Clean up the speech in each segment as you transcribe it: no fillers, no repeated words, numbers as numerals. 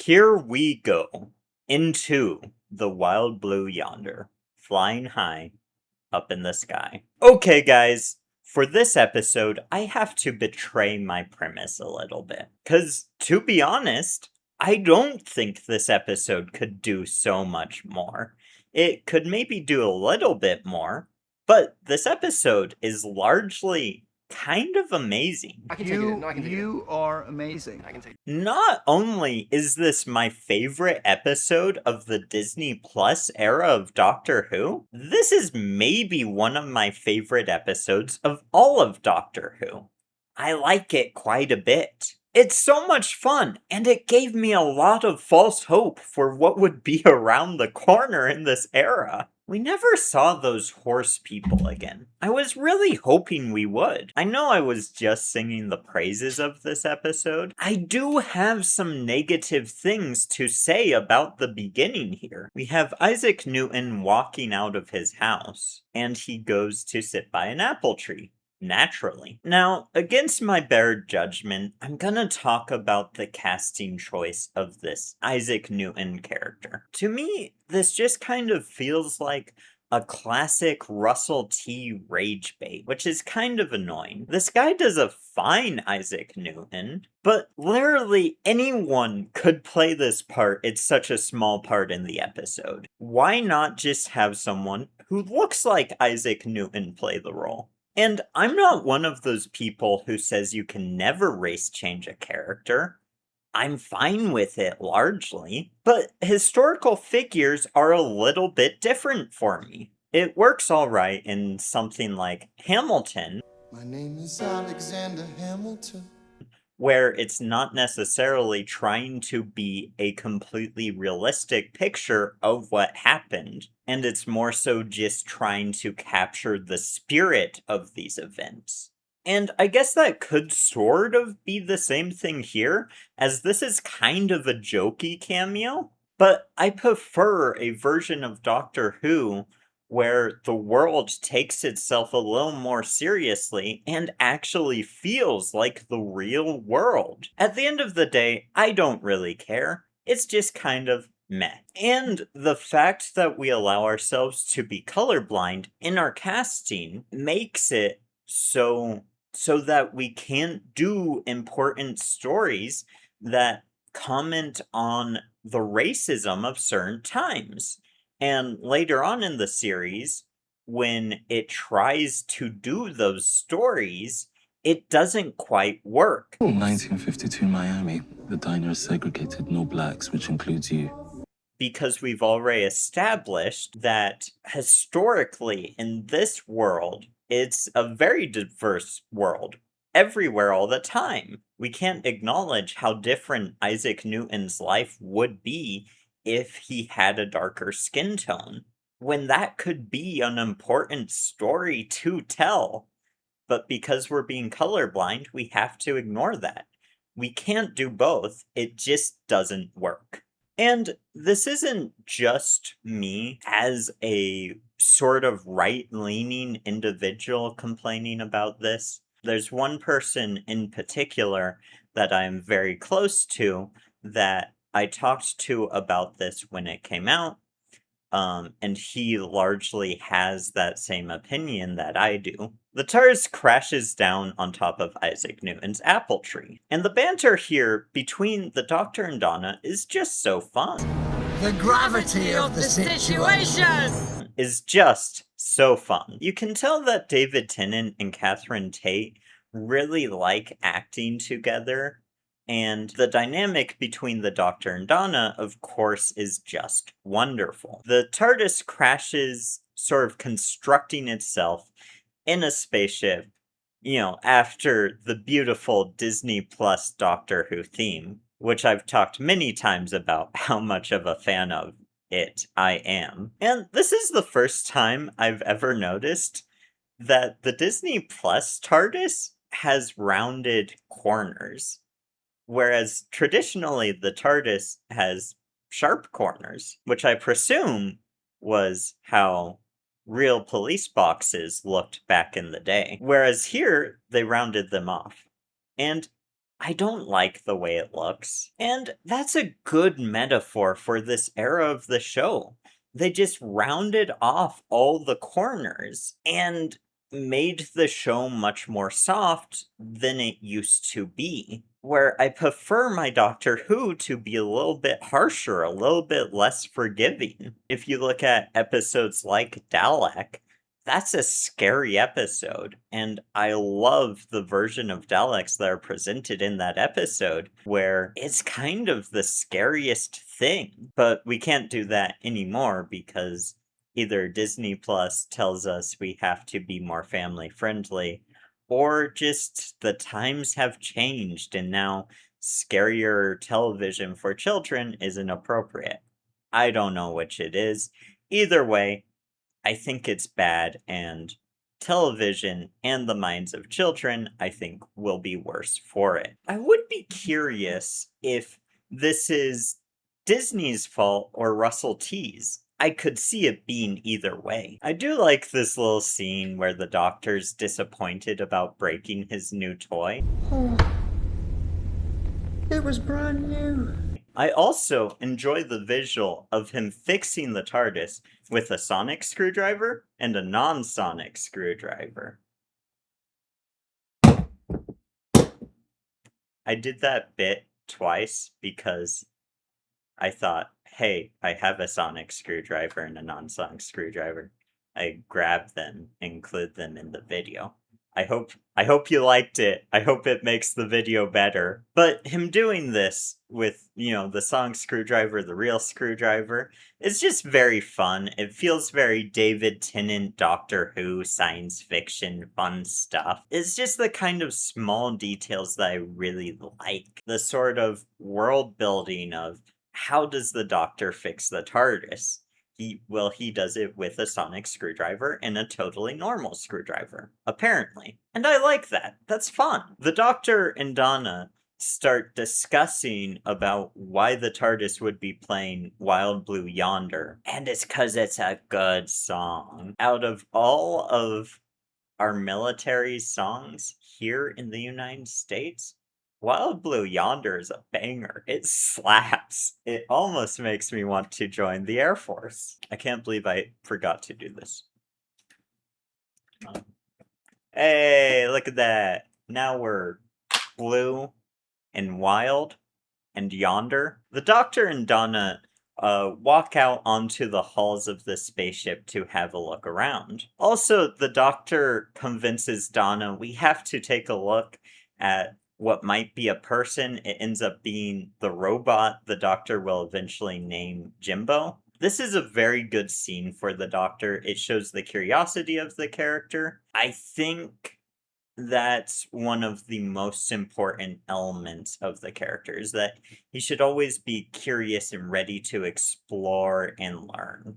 Here we go into the wild blue yonder, flying high up in the sky. Okay, guys, for this episode, I have to betray my premise a little bit. Because, to be honest, I don't think this episode could do so much more. It could maybe do a little bit more, but this episode is largely kind of amazing. I can take it. No, I can take it. You are amazing. I can take it. Not only is this my favorite episode of the Disney Plus era of Doctor Who, this is maybe one of my favorite episodes of all of Doctor Who. I like it quite a bit. It's so much fun, and it gave me a lot of false hope for what would be around the corner in this era. We never saw those horse people again. I was really hoping we would. I know I was just singing the praises of this episode. I do have some negative things to say about the beginning here. We have Isaac Newton walking out of his house, and he goes to sit by an apple tree. Naturally. Now, against my better judgment, I'm gonna talk about the casting choice of this Isaac Newton character. To me, this just kind of feels like a classic Russell T. rage bait, which is kind of annoying. This guy does a fine Isaac Newton, but literally anyone could play this part. It's such a small part in the episode. Why not just have someone who looks like Isaac Newton play the role? And I'm not one of those people who says you can never race change a character. I'm fine with it largely, but historical figures are a little bit different for me. It works alright in something like Hamilton. My name is Alexander Hamilton. Where it's not necessarily trying to be a completely realistic picture of what happened, and it's more so just trying to capture the spirit of these events. And I guess that could sort of be the same thing here, as this is kind of a jokey cameo, but I prefer a version of Doctor Who where the world takes itself a little more seriously and actually feels like the real world. At the end of the day, I don't really care. It's just kind of meh. And the fact that we allow ourselves to be colorblind in our casting makes it so that we can't do important stories that comment on the racism of certain times. And later on in the series, when it tries to do those stories, it doesn't quite work. 1952 Miami. The diner segregated no blacks, which includes you. Because we've already established that historically in this world, it's a very diverse world. Everywhere all the time. We can't acknowledge how different Isaac Newton's life would be if he had a darker skin tone, when that could be an important story to tell. But because we're being colorblind, we have to ignore that. We can't do both, it just doesn't work. And this isn't just me as a sort of right-leaning individual complaining about this. There's one person in particular that I'm very close to that I talked to about this when it came out, and he largely has that same opinion that I do. The TARDIS crashes down on top of Isaac Newton's apple tree, and the banter here between the Doctor and Donna is just so fun. The gravity of the situation Is just so fun. You can tell that David Tennant and Catherine Tate really like acting together. And the dynamic between the Doctor and Donna, of course, is just wonderful. The TARDIS crashes, sort of constructing itself in a spaceship, after the beautiful Disney Plus Doctor Who theme, which I've talked many times about how much of a fan of it I am. And this is the first time I've ever noticed that the Disney Plus TARDIS has rounded corners. Whereas traditionally the TARDIS has sharp corners, which I presume was how real police boxes looked back in the day. Whereas here, they rounded them off. And I don't like the way it looks. And that's a good metaphor for this era of the show. They just rounded off all the corners and made the show much more soft than it used to be. Where I prefer my Doctor Who to be a little bit harsher, a little bit less forgiving. If you look at episodes like Dalek, that's a scary episode, and I love the version of Daleks that are presented in that episode, where it's kind of the scariest thing. But we can't do that anymore because either Disney Plus tells us we have to be more family friendly, or just the times have changed and now scarier television for children isn't appropriate. I don't know which it is. Either way, I think it's bad, and television and the minds of children, I think, will be worse for it. I would be curious if this is Disney's fault or Russell T's. I could see it being either way. I do like this little scene where the doctor's disappointed about breaking his new toy. Oh, it was brand new. I also enjoy the visual of him fixing the TARDIS with a sonic screwdriver and a non-sonic screwdriver. I did that bit twice because I thought, hey, I have a sonic screwdriver and a non-sonic screwdriver. I grabbed them and include them in the video. I hope you liked it. I hope it makes the video better. But him doing this with, the song screwdriver, the real screwdriver, it's just very fun. It feels very David Tennant, Doctor Who, science fiction, fun stuff. It's just the kind of small details that I really like. The sort of world building of how does the Doctor fix the TARDIS? He does it with a sonic screwdriver and a totally normal screwdriver, apparently. And I like that. That's fun. The Doctor and Donna start discussing about why the TARDIS would be playing Wild Blue Yonder, and it's because it's a good song. Out of all of our military songs here in the United States, Wild Blue Yonder is a banger. It slaps. It almost makes me want to join the Air Force. I can't believe I forgot to do this. Hey, look at that. Now we're blue and wild and yonder. The Doctor and Donna walk out onto the halls of the spaceship to have a look around. Also, the Doctor convinces Donna we have to take a look at what might be a person. It ends up being the robot the Doctor will eventually name Jimbo. This is a very good scene for the Doctor. It shows the curiosity of the character. I think that's one of the most important elements of the character, is that he should always be curious and ready to explore and learn.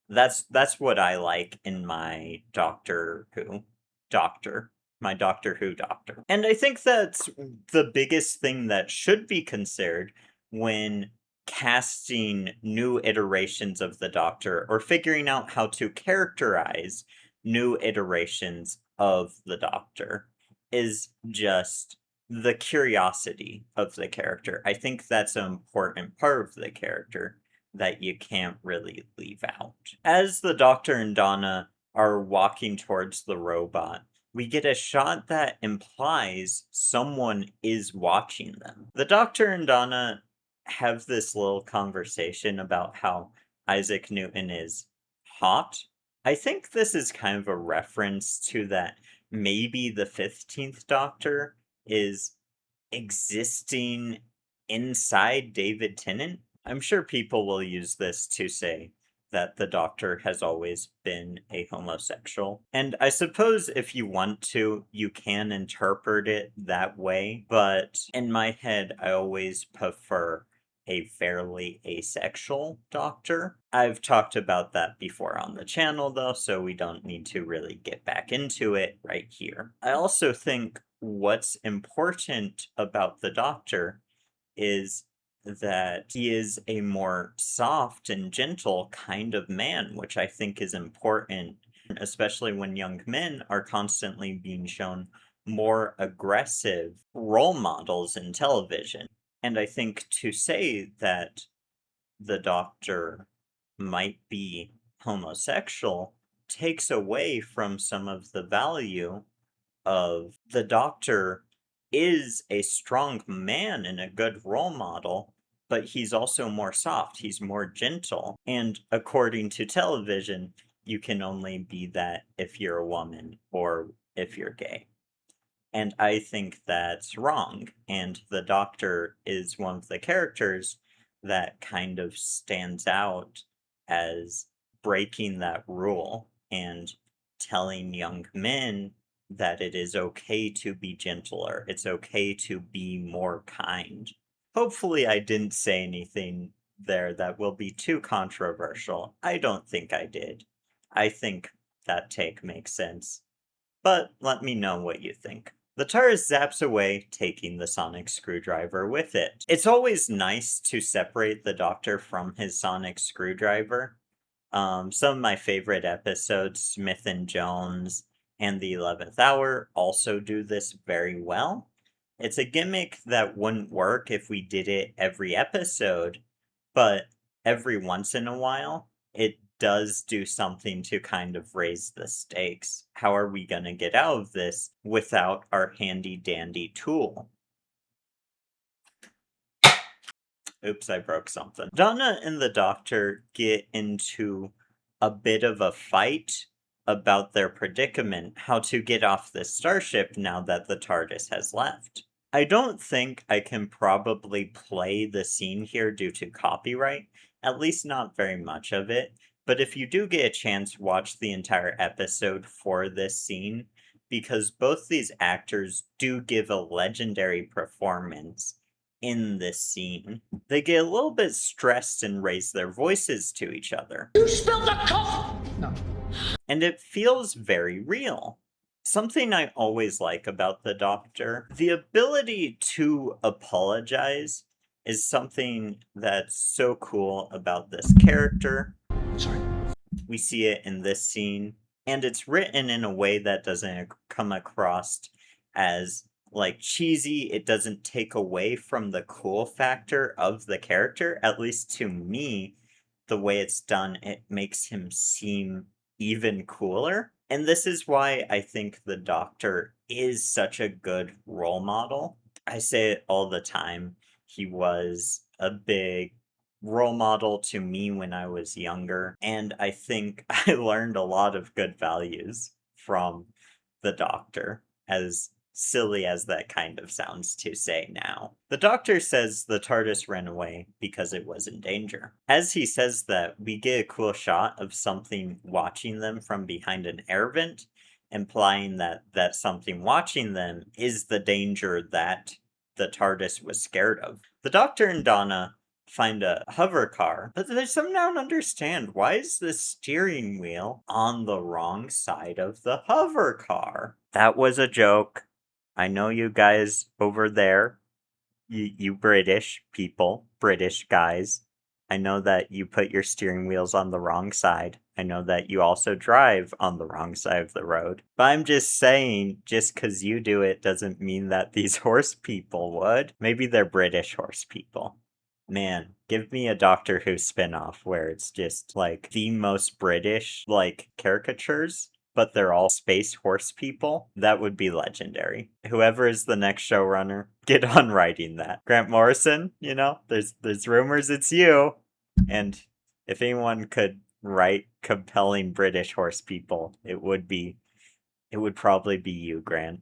That's what I like in my Doctor Who doctor. My Doctor Who doctor. And I think that's the biggest thing that should be considered when casting new iterations of the Doctor or figuring out how to characterize new iterations of the Doctor is just the curiosity of the character. I think that's an important part of the character that you can't really leave out. As the Doctor and Donna are walking towards the robot, we get a shot that implies someone is watching them. The Doctor and Donna have this little conversation about how Isaac Newton is hot. I think this is kind of a reference to that maybe the 15th Doctor is existing inside David Tennant. I'm sure people will use this to say that the Doctor has always been a homosexual. And I suppose if you want to, you can interpret it that way, but in my head, I always prefer a fairly asexual Doctor. I've talked about that before on the channel, though, so we don't need to really get back into it right here. I also think what's important about the Doctor is that he is a more soft and gentle kind of man, which I think is important, especially when young men are constantly being shown more aggressive role models in television. And I think to say that the Doctor might be homosexual takes away from some of the value of the Doctor is a strong man and a good role model, but he's also more soft, he's more gentle. And according to television, you can only be that if you're a woman or if you're gay. And I think that's wrong. And the Doctor is one of the characters that kind of stands out as breaking that rule and telling young men that it is okay to be gentler, it's okay to be more kind. Hopefully, I didn't say anything there that will be too controversial. I don't think I did. I think that take makes sense. But let me know what you think. The TARDIS zaps away, taking the sonic screwdriver with it. It's always nice to separate the Doctor from his sonic screwdriver. Some of my favorite episodes, Smith and Jones and the 11th Hour, also do this very well. It's a gimmick that wouldn't work if we did it every episode, but every once in a while, it does do something to kind of raise the stakes. How are we going to get out of this without our handy dandy tool? Oops, I broke something. Donna and the Doctor get into a bit of a fight about their predicament, how to get off this starship now that the TARDIS has left. I don't think I can probably play the scene here due to copyright, at least not very much of it, but if you do get a chance, watch the entire episode for this scene, because both these actors do give a legendary performance in this scene. They get a little bit stressed and raise their voices to each other. You spilled the coffee! No. And it feels very real. Something I always like about the Doctor, the ability to apologize is something that's so cool about this character. Sorry. We see it in this scene, and it's written in a way that doesn't come across as like cheesy. It doesn't take away from the cool factor of the character. At least to me, the way it's done, it makes him seem even cooler. And this is why I think the Doctor is such a good role model. I say it all the time. He was a big role model to me when I was younger, and I think I learned a lot of good values from the Doctor, as silly as that kind of sounds to say now. The Doctor says the TARDIS ran away because it was in danger. As he says that, we get a cool shot of something watching them from behind an air vent, implying that that something watching them is the danger that the TARDIS was scared of. The Doctor and Donna find a hover car, but there's something I don't understand. Why is the steering wheel on the wrong side of the hover car? That was a joke. I know you guys over there, you British people, British guys, I know that you put your steering wheels on the wrong side. I know that you also drive on the wrong side of the road. But I'm just saying, just because you do it doesn't mean that these horse people would. Maybe they're British horse people. Man, give me a Doctor Who spinoff where it's just like the most British like caricatures, but they're all space horse people. That would be legendary. Whoever is the next showrunner, get on writing that. Grant Morrison, you know, there's rumors it's you. And if anyone could write compelling British horse people, it would probably be you, Grant.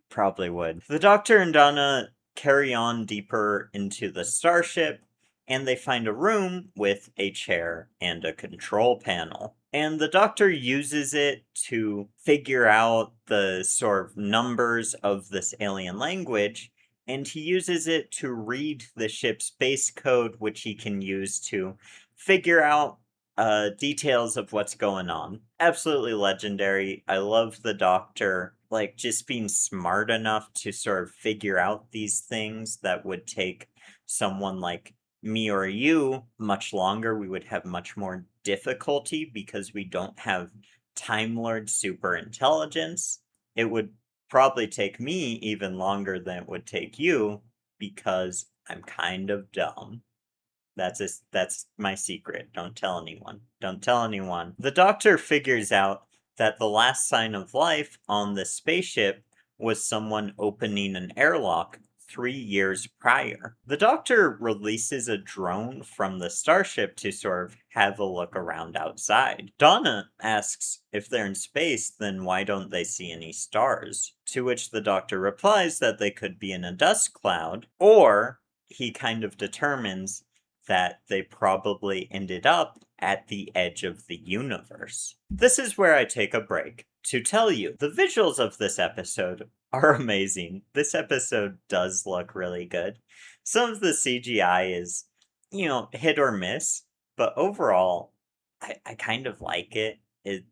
Probably would. The Doctor and Donna carry on deeper into the starship, and they find a room with a chair and a control panel. And the Doctor uses it to figure out the sort of numbers of this alien language, and he uses it to read the ship's base code, which he can use to figure out details of what's going on. Absolutely legendary. I love the Doctor, like, just being smart enough to sort of figure out these things that would take someone like me or you much longer. We would have much more difficulty because we don't have Time Lord super intelligence. It would probably take me even longer than it would take you because I'm kind of dumb. That's my secret. Don't tell anyone. Don't tell anyone. The doctor figures out that the last sign of life on the spaceship was someone opening an airlock 3 years prior. The doctor releases a drone from the starship to sort of have a look around outside. Donna asks if they're in space, then why don't they see any stars? To which the doctor replies that they could be in a dust cloud, or he kind of determines that they probably ended up at the edge of the universe. This is where I take a break to tell you the visuals of this episode are amazing. This episode does look really good. Some of the CGI is, hit or miss, but overall, I kind of like it. It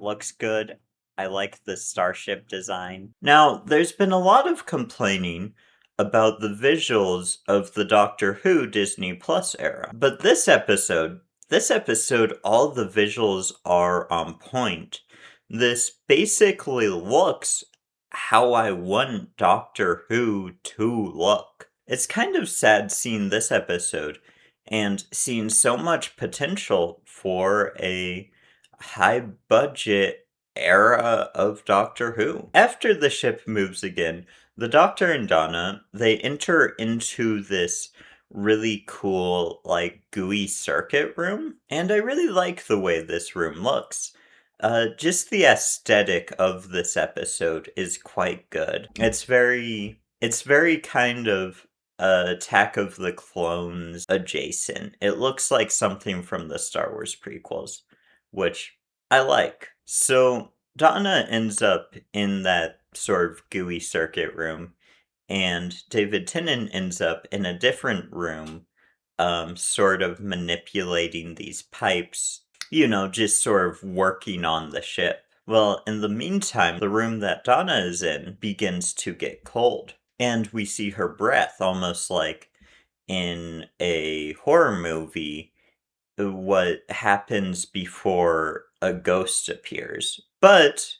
looks good. I like the starship design. Now, there's been a lot of complaining about the visuals of the Doctor Who Disney Plus era. But this episode, all the visuals are on point. This basically looks how I want Doctor Who to look. It's kind of sad seeing this episode and seeing so much potential for a high budget era of Doctor Who. After the ship moves again, the Doctor and Donna, they enter into this really cool, like, gooey circuit room, and I really like the way this room looks. Just the aesthetic of this episode is quite good. It's very kind of Attack of the Clones adjacent. It looks like something from the Star Wars prequels, which I like. So Donna ends up in that sort of gooey circuit room, and David Tennant ends up in a different room, sort of manipulating these pipes, just sort of working on the ship. Well, in the meantime, the room that Donna is in begins to get cold, and we see her breath almost like in a horror movie what happens before a ghost appears. But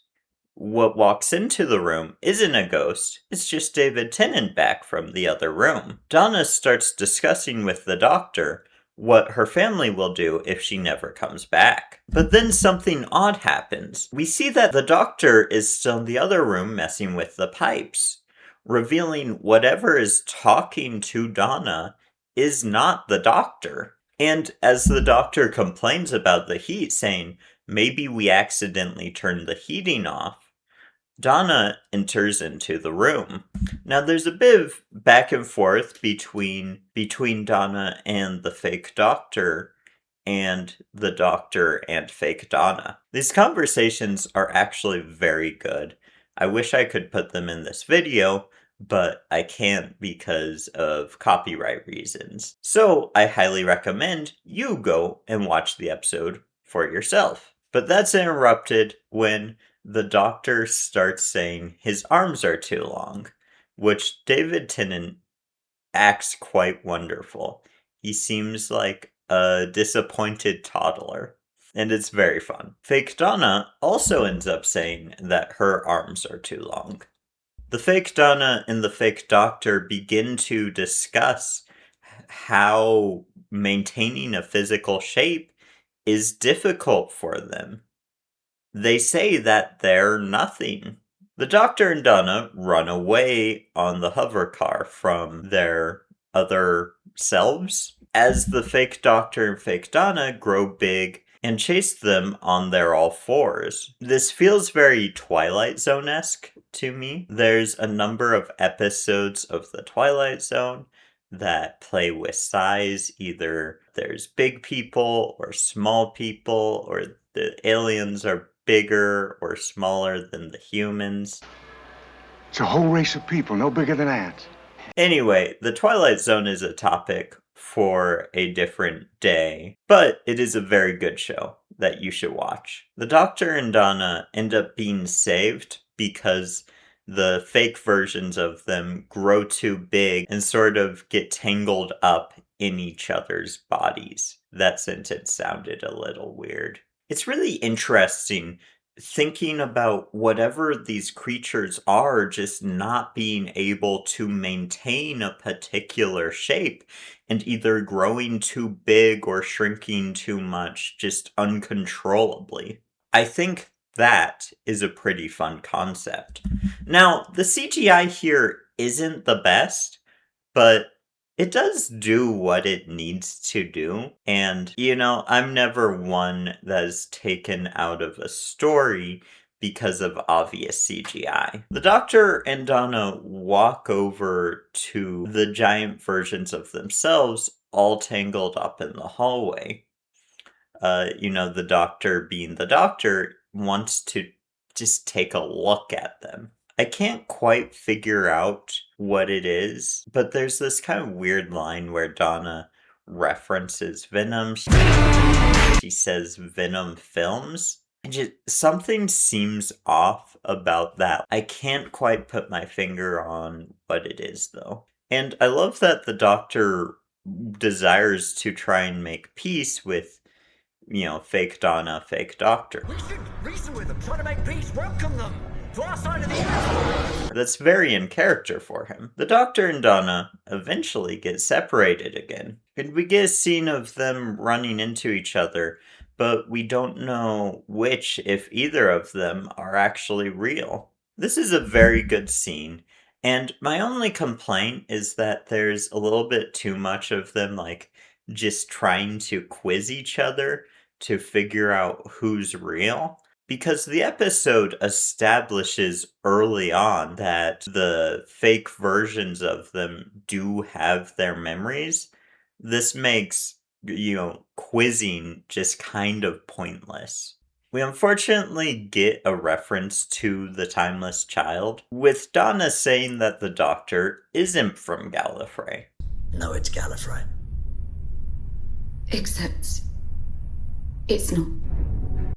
what walks into the room isn't a ghost, it's just David Tennant back from the other room. Donna starts discussing with the doctor what her family will do if she never comes back. But then something odd happens. We see that the doctor is still in the other room messing with the pipes, revealing whatever is talking to Donna is not the doctor. And as the doctor complains about the heat, saying, maybe we accidentally turned the heating off, Donna enters into the room. Now there's a bit of back and forth between Donna and the fake doctor and the doctor and fake Donna. These conversations are actually very good. I wish I could put them in this video, but I can't because of copyright reasons. So I highly recommend you go and watch the episode for yourself. But that's interrupted when the doctor starts saying his arms are too long, which David Tennant acts quite wonderful. He seems like a disappointed toddler, and it's very fun. Fake Donna also ends up saying that her arms are too long. The fake Donna and the fake doctor begin to discuss how maintaining a physical shape is difficult for them. They say that they're nothing. The doctor and Donna run away on the hover car from their other selves as the fake doctor and fake Donna grow big and chase them on their all fours. This feels very Twilight Zone-esque to me. There's a number of episodes of the Twilight Zone that play with size. Either there's big people or small people, or the aliens are bigger or smaller than the humans. It's a whole race of people, no bigger than ants. Anyway, the Twilight Zone is a topic for a different day, but it is a very good show that you should watch. The Doctor and Donna end up being saved because the fake versions of them grow too big and sort of get tangled up in each other's bodies. That sentence sounded a little weird. It's really interesting thinking about whatever these creatures are just not being able to maintain a particular shape and either growing too big or shrinking too much just uncontrollably. I think that is a pretty fun concept. Now, the CGI here isn't the best, but it does do what it needs to do. And, I'm never one that's taken out of a story because of obvious CGI. The Doctor and Donna walk over to the giant versions of themselves, all tangled up in the hallway. The Doctor, being the Doctor, wants to just take a look at them. I can't quite figure out what it is, but there's this kind of weird line where Donna references Venom. She says Venom Films. And just something seems off about that. I can't quite put my finger on what it is, though. And I love that the Doctor desires to try and make peace with fake Donna, fake Doctor. We should reason with them, try to make peace, welcome them to our side of the earth. That's very in character for him. The Doctor and Donna eventually get separated again, and we get a scene of them running into each other, but we don't know which, if either of them, are actually real. This is a very good scene, and my only complaint is that there's a little bit too much of them, just trying to quiz each other to figure out who's real. Because the episode establishes early on that the fake versions of them do have their memories. This makes, quizzing just kind of pointless. We unfortunately get a reference to the Timeless Child, with Donna saying that the Doctor isn't from Gallifrey. No, it's Gallifrey. Except it's not.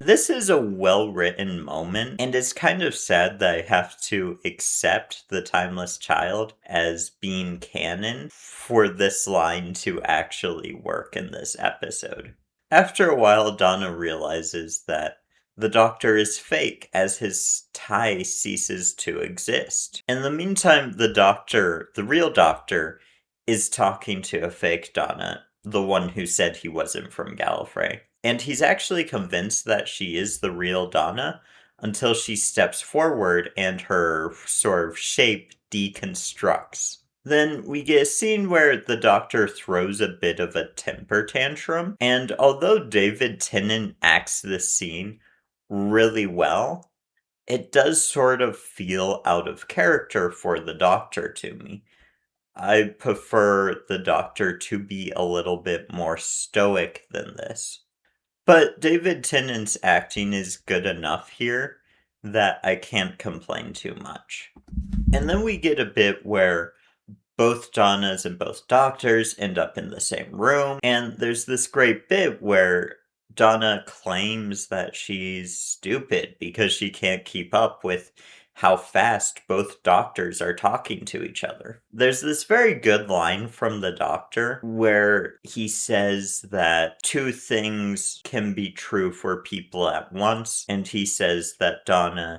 This is a well-written moment, and it's kind of sad that I have to accept the Timeless Child as being canon for this line to actually work in this episode. After a while, Donna realizes that the Doctor is fake as his tie ceases to exist. In the meantime, the Doctor, the real Doctor, is talking to a fake Donna, the one who said he wasn't from Gallifrey. And he's actually convinced that she is the real Donna until she steps forward and her sort of shape deconstructs. Then we get a scene where the Doctor throws a bit of a temper tantrum, and although David Tennant acts this scene really well, it does sort of feel out of character for the Doctor to me. I prefer the Doctor to be a little bit more stoic than this. But David Tennant's acting is good enough here that I can't complain too much. And then we get a bit where both Donnas and both Doctors end up in the same room, and there's this great bit where Donna claims that she's stupid because she can't keep up with how fast both Doctors are talking to each other. There's this very good line from the Doctor where he says that two things can be true for people at once, and he says that Donna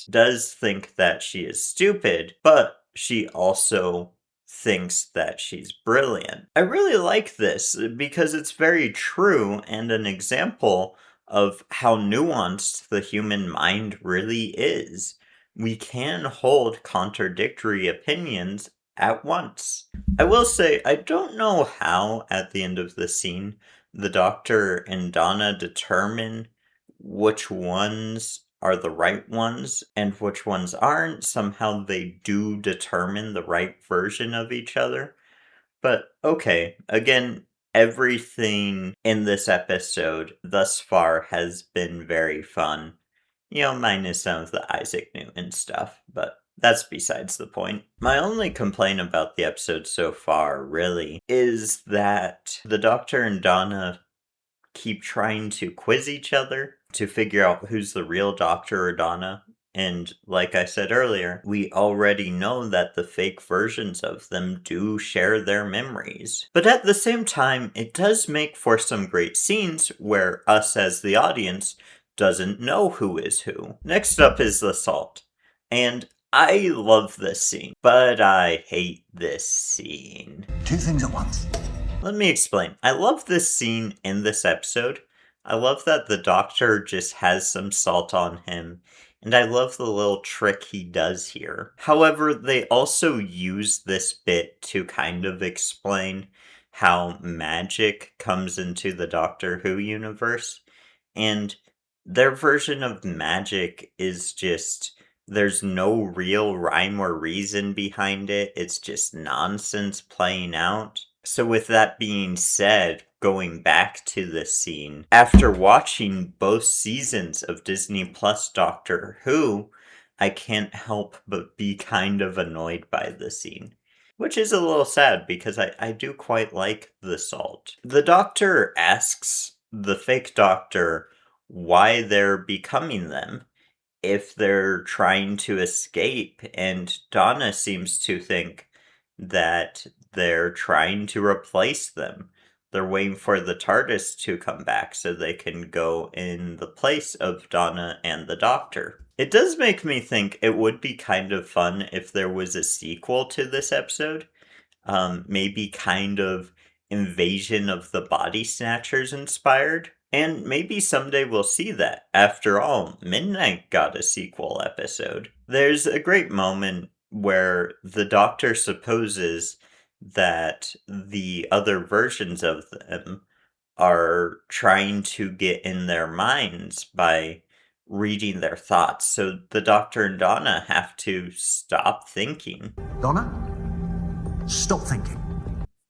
does think that she is stupid, but she also thinks that she's brilliant. I really like this because it's very true and an example of how nuanced the human mind really is. We can hold contradictory opinions at once. I will say, I don't know how, at the end of the scene, the Doctor and Donna determine which ones are the right ones and which ones aren't. Somehow they do determine the right version of each other. But okay, again, everything in this episode thus far has been very fun. Minus some of the Isaac Newton stuff, but that's besides the point. My only complaint about the episode so far, really, is that the Doctor and Donna keep trying to quiz each other to figure out who's the real Doctor or Donna. And like I said earlier, we already know that the fake versions of them do share their memories. But at the same time, it does make for some great scenes where us as the audience doesn't know who is who. Next up is the salt. And I love this scene, but I hate this scene. Two things at once. Let me explain. I love this scene in this episode. I love that the doctor just has some salt on him, and I love the little trick he does here. However, they also use this bit to kind of explain how magic comes into the Doctor Who universe, and their version of magic is just there's no real rhyme or reason behind it. It's just nonsense playing out. So, with that being said, going back to this scene, after watching both seasons of Disney Plus Doctor Who, I can't help but be kind of annoyed by the scene. Which is a little sad because I do quite like the salt. The doctor asks the fake doctor why they're becoming them if they're trying to escape, and Donna seems to think that they're trying to replace them. They're waiting for the TARDIS to come back so they can go in the place of Donna and the Doctor. It does make me think it would be kind of fun if there was a sequel to this episode. Maybe kind of Invasion of the Body Snatchers inspired. And maybe someday we'll see that. After all, Midnight got a sequel episode. There's a great moment where the Doctor supposes that the other versions of them are trying to get in their minds by reading their thoughts. So the Doctor and Donna have to stop thinking. Donna, stop thinking.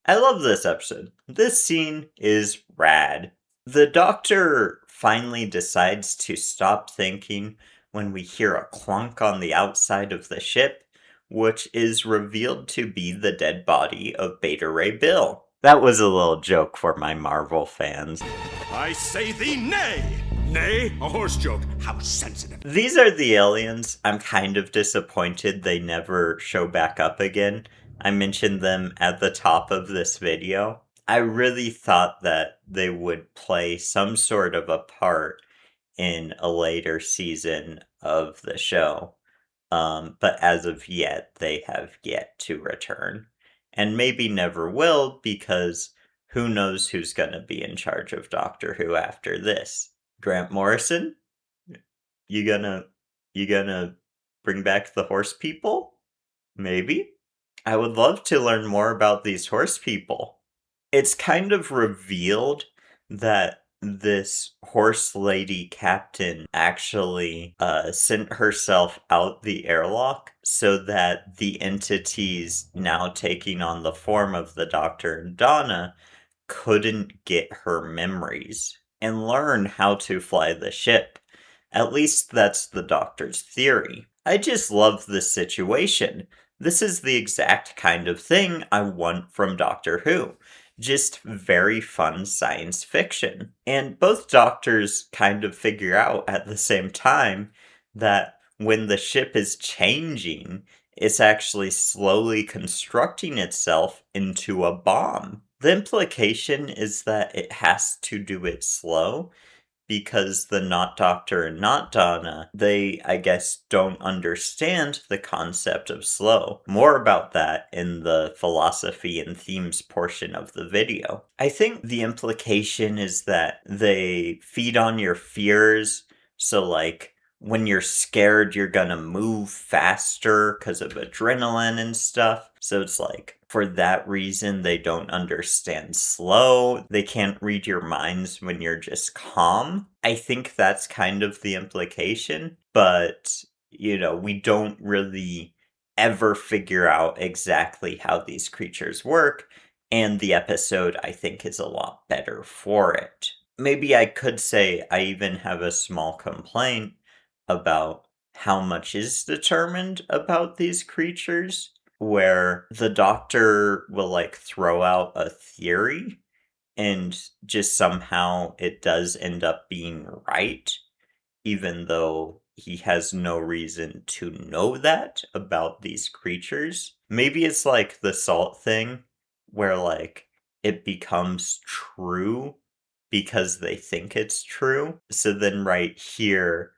I love this episode. This scene is rad. The Doctor finally decides to stop thinking when we hear a clunk on the outside of the ship, which is revealed to be the dead body of Beta Ray Bill. That was a little joke for my Marvel fans. I say thee nay! Nay? A horse joke. How sensitive. These are the aliens. I'm kind of disappointed they never show back up again. I mentioned them at the top of this video. I really thought that they would play some sort of a part in a later season of the show. But as of yet, they have yet to return. And maybe never will, because who knows who's going to be in charge of Doctor Who after this. Grant Morrison? You gonna bring back the horse people? Maybe? I would love to learn more about these horse people. It's kind of revealed that this horse lady captain actually sent herself out the airlock so that the entities now taking on the form of the Doctor and Donna couldn't get her memories and learn how to fly the ship. At least that's the Doctor's theory. I just love this situation. This is the exact kind of thing I want from Doctor Who. Just very fun science fiction. And both doctors kind of figure out at the same time that when the ship is changing, it's actually slowly constructing itself into a bomb. The implication is that it has to do it slow because the Not Doctor and Not Donna, they, I guess, don't understand the concept of slow. More about that in the philosophy and themes portion of the video. I think the implication is that they feed on your fears, so like, when you're scared, you're gonna move faster because of adrenaline and stuff. So it's like, for that reason, they don't understand slow. They can't read your minds when you're just calm. I think that's kind of the implication. But, we don't really ever figure out exactly how these creatures work. And the episode, I think, is a lot better for it. Maybe I could say I even have a small complaint about how much is determined about these creatures, where the Doctor will throw out a theory and just somehow it does end up being right, even though he has no reason to know that about these creatures. Maybe it's like the salt thing, where it becomes true because they think it's true. So then right here,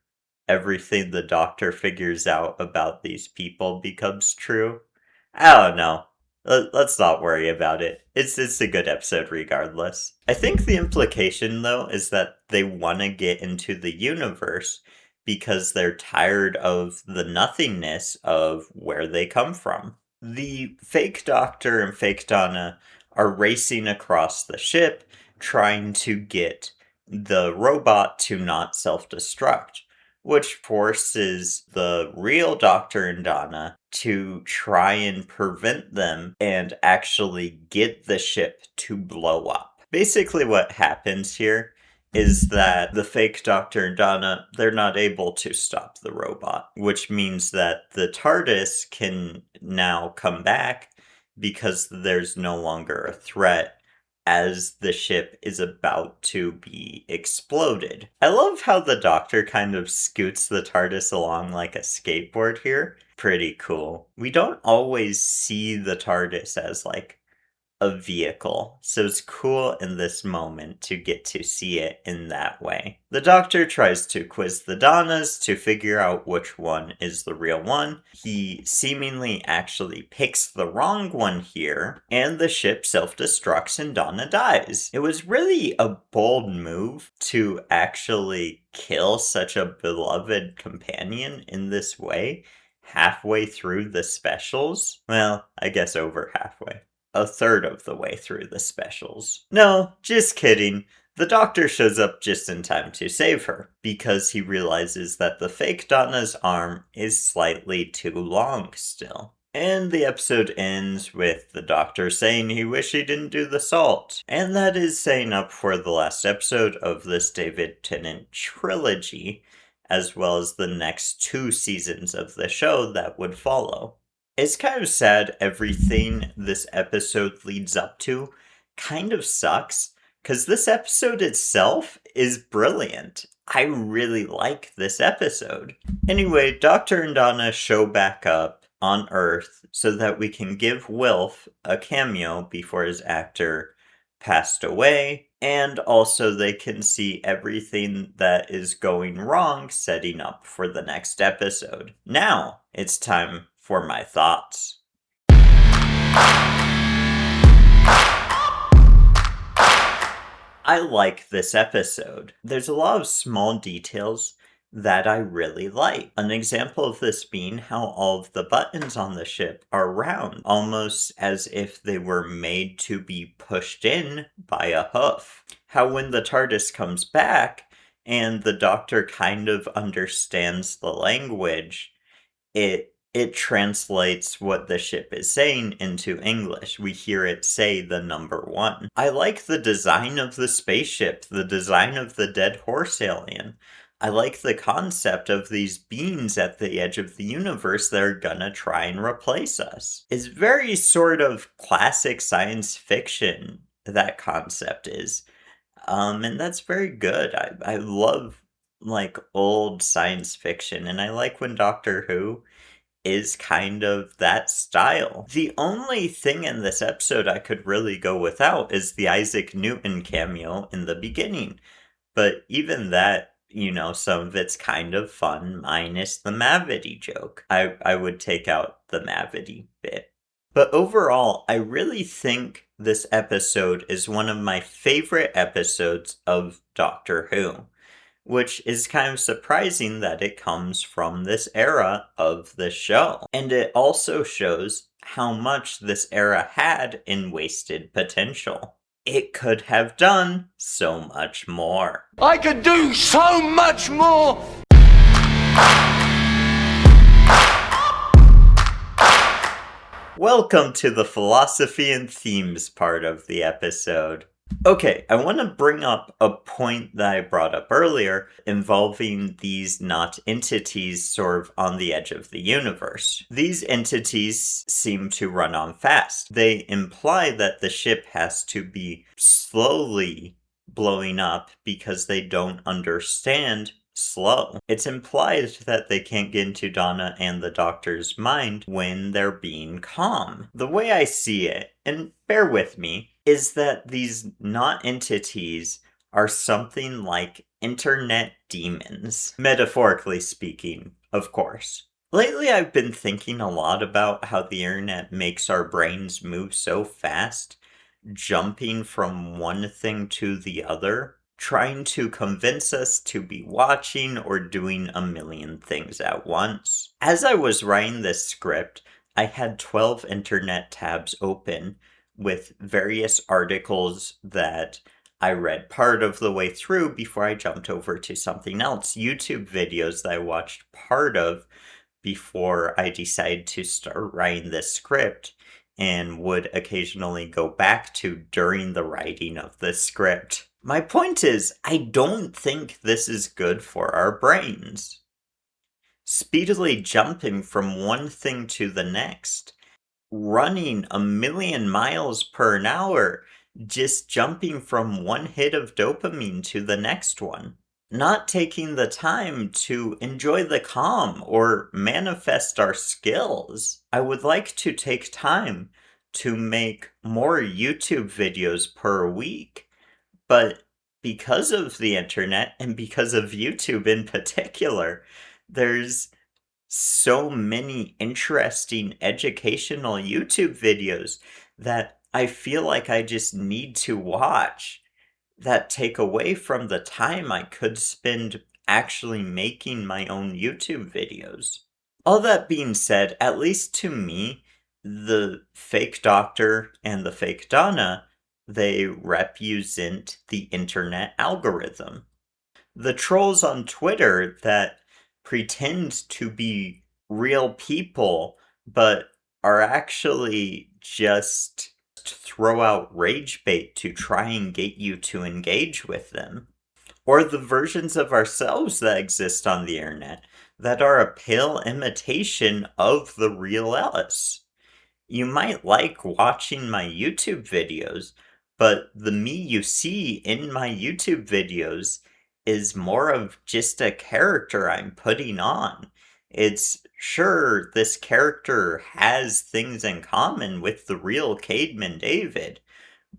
everything the Doctor figures out about these people becomes true. I don't know. Let's not worry about it. It's a good episode regardless. I think the implication, though, is that they want to get into the universe because they're tired of the nothingness of where they come from. The fake Doctor and fake Donna are racing across the ship, trying to get the robot to not self-destruct, which forces the real Doctor and Donna to try and prevent them and actually get the ship to blow up. Basically what happens here is that the fake Doctor and Donna, they're not able to stop the robot, which means that the TARDIS can now come back because there's no longer a threat as the ship is about to be exploded. I love how the Doctor kind of scoots the TARDIS along like a skateboard here. Pretty cool. We don't always see the TARDIS as like a vehicle, so it's cool in this moment to get to see it in that way. The Doctor tries to quiz the Donnas to figure out which one is the real one. He seemingly actually picks the wrong one here, and the ship self-destructs and Donna dies. It was really a bold move to actually kill such a beloved companion in this way, halfway through the specials. Well, I guess over halfway. A third of the way through the specials. No, just kidding. The Doctor shows up just in time to save her, because he realizes that the fake Donna's arm is slightly too long still. And the episode ends with the Doctor saying he wished he didn't do the salt. And that is setting up for the last episode of this David Tennant trilogy, as well as the next 2 seasons of the show that would follow. It's kind of sad everything this episode leads up to kind of sucks, because this episode itself is brilliant. I really like this episode. Anyway, Doctor and Donna show back up on Earth so that we can give Wilf a cameo before his actor passed away, and also they can see everything that is going wrong setting up for the next episode. Now, it's time for my thoughts. I like this episode. There's a lot of small details that I really like. An example of this being how all of the buttons on the ship are round, almost as if they were made to be pushed in by a hoof. How when the TARDIS comes back and the Doctor kind of understands the language, it translates what the ship is saying into English. We hear it say the number 1. I like the design of the spaceship, the design of the dead horse alien. I like the concept of these beings at the edge of the universe that are gonna try and replace us. It's very sort of classic science fiction, that concept is. And that's very good. I love, like, old science fiction, and I like when Doctor Who is kind of that style. The only thing in this episode I could really go without is the Isaac Newton cameo in the beginning. But even that, some of it's kind of fun, minus the Mavity joke. I would take out the Mavity bit. But overall, I really think this episode is one of my favorite episodes of Doctor Who, which is kind of surprising that it comes from this era of the show. And it also shows how much this era had in wasted potential. It could have done so much more. I could do so much more! Welcome to the philosophy and themes part of the episode. Okay, I want to bring up a point that I brought up earlier involving these not entities sort of on the edge of the universe. These entities seem to run on fast. They imply that the ship has to be slowly blowing up because they don't understand slow. It's implied that they can't get into Donna and the Doctor's mind when they're being calm. The way I see it, and bear with me, is that these not entities are something like internet demons, metaphorically speaking, of course. Lately, I've been thinking a lot about how the internet makes our brains move so fast, jumping from one thing to the other, trying to convince us to be watching or doing a million things at once. As I was writing this script, I had 12 internet tabs open with various articles that I read part of the way through before I jumped over to something else, YouTube videos that I watched part of before I decided to start writing this script, and would occasionally go back to during the writing of this script. My point is, I don't think this is good for our brains. Speedily jumping from one thing to the next, running a million miles per hour, just jumping from one hit of dopamine to the next one. Not taking the time to enjoy the calm or manifest our skills. I would like to take time to make more YouTube videos per week, but because of the internet and because of YouTube in particular, there's so many interesting educational YouTube videos that I feel like I just need to watch that take away from the time I could spend actually making my own YouTube videos. All that being said, at least to me, the fake doctor and the fake Donna, they represent the internet algorithm. The trolls on Twitter that pretend to be real people, but are actually just throw out rage bait to try and get you to engage with them. Or the versions of ourselves that exist on the internet that are a pale imitation of the real us. You might like watching my YouTube videos, but the me you see in my YouTube videos is more of just a character I'm putting on. It's sure this character has things in common with the real Cademan David,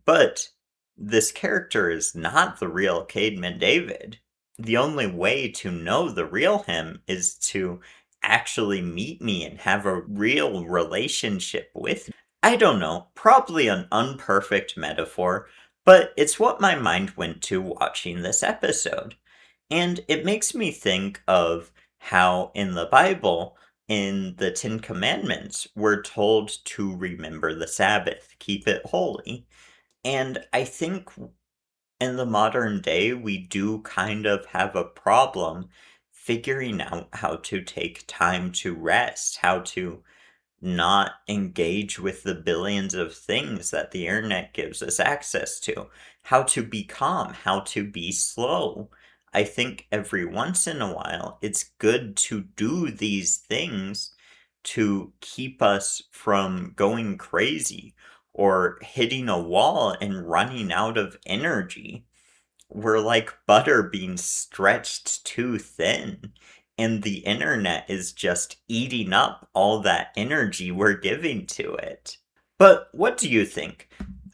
but this character is not the real Cademan David. The only way to know the real him is to actually meet me and have a real relationship with me. I don't know, probably an unperfect metaphor, but it's what my mind went to watching this episode. And it makes me think of how in the Bible, in the Ten Commandments, we're told to remember the Sabbath, keep it holy. And I think in the modern day, we do kind of have a problem figuring out how to take time to rest, how to not engage with the billions of things that the internet gives us access to, how to be calm, how to be slow. I think every once in a while, it's good to do these things to keep us from going crazy or hitting a wall and running out of energy. We're like butter being stretched too thin, and the internet is just eating up all that energy we're giving to it. But what do you think?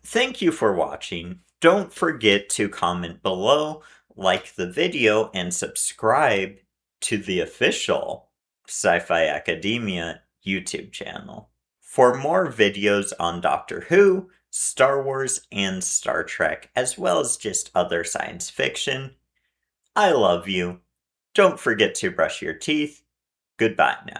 Thank you for watching. Don't forget to comment below, like the video, and subscribe to the official Sci-Fi Academia YouTube channel for more videos on Doctor Who, Star Wars, and Star Trek, as well as just other science fiction. I love you. Don't forget to brush your teeth. Goodbye now.